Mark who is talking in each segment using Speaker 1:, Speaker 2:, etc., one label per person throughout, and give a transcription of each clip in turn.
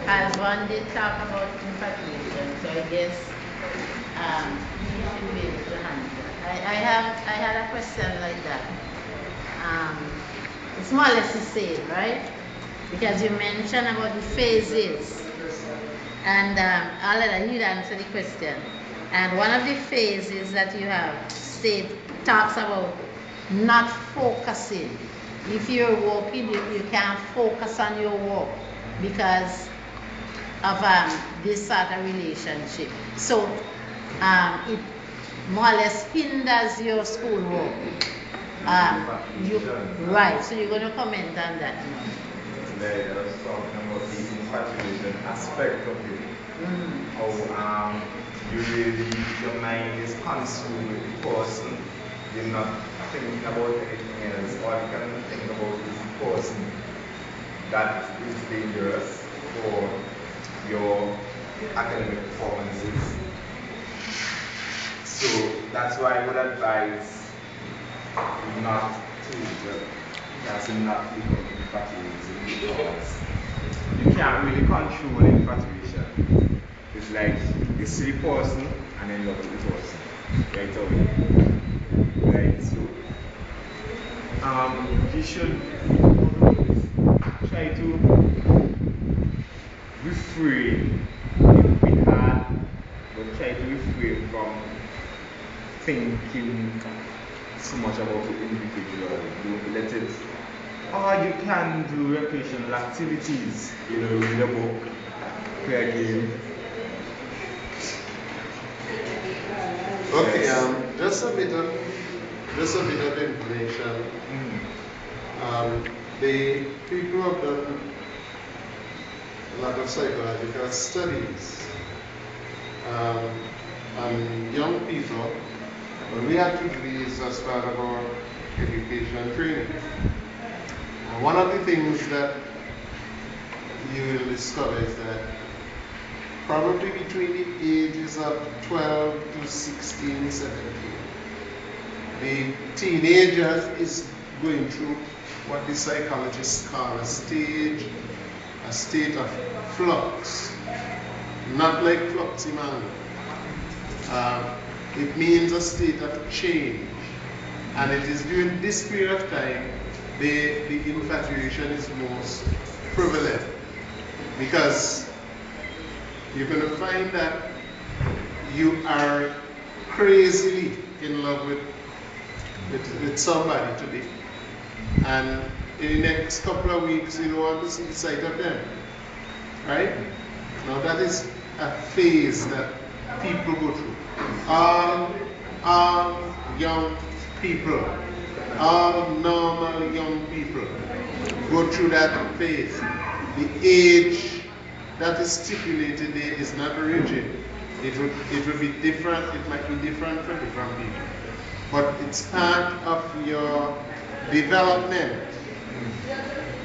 Speaker 1: as one did talk about infatuation, so I guess he should be able to answer. I had a question like that. It's more or less the same, right? Because you mentioned about the phases, and I'll let you answer the question. And one of the phases that you have talks about not focusing. If you're walking, you can't focus on your walk because of this sort of relationship. So it more or less hinders your schoolwork. Right, so you're going to comment on that now.
Speaker 2: Today I was talking about the infatuation aspect of it. How your mind is consumed with the person. You're not thinking about anything else. All you can think about is the person. That is dangerous for your academic performances. So that's why I would advise not to not become infatuated, because you can't really control infatuation. It's like you see the person and then love the person right away. Right? So you should try to refrain. It will be hard, but try to refrain from thinking so much about the individual. Don't let it. Or you can do recreational activities. Read a book, play a game.
Speaker 3: Okay, just a bit of information. The people have done a lot of psychological studies on young people. But we have to do this as part of our education training. And one of the things that you will discover is that probably between the ages of 12 to 16, 17, the teenager is going through what the psychologists call a state of flux. Not like fluximango. It means a state of change. And it is during this period of time the infatuation is most prevalent. Because you're going to find that you are crazily in love with somebody today. And in the next couple of weeks, you don't want to see the sight of them. Right? Now that is a phase that people go through. All young people, all normal young people go through that phase. The age that is stipulated there is not rigid. It will be different. It might be different for different people. But it's part of your development.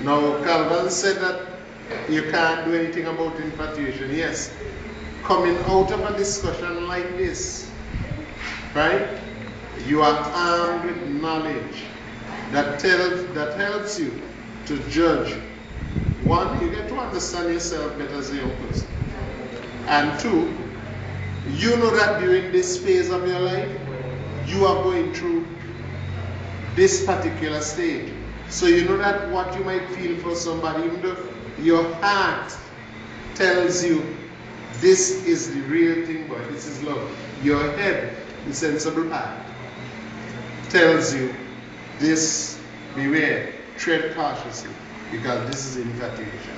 Speaker 3: Now, Calvin said that you can't do anything about infatuation. Yes, coming out of a discussion like this, right? You are armed with knowledge that helps you to judge. One, you get to understand yourself better as a young person. And two, you know that during this phase of your life, you are going through this particular stage. So you know that what you might feel for somebody, even though your heart tells you this is the real thing, boy, this is love. Your head, the sensible part, tells you this, beware, tread cautiously, because this is infatuation.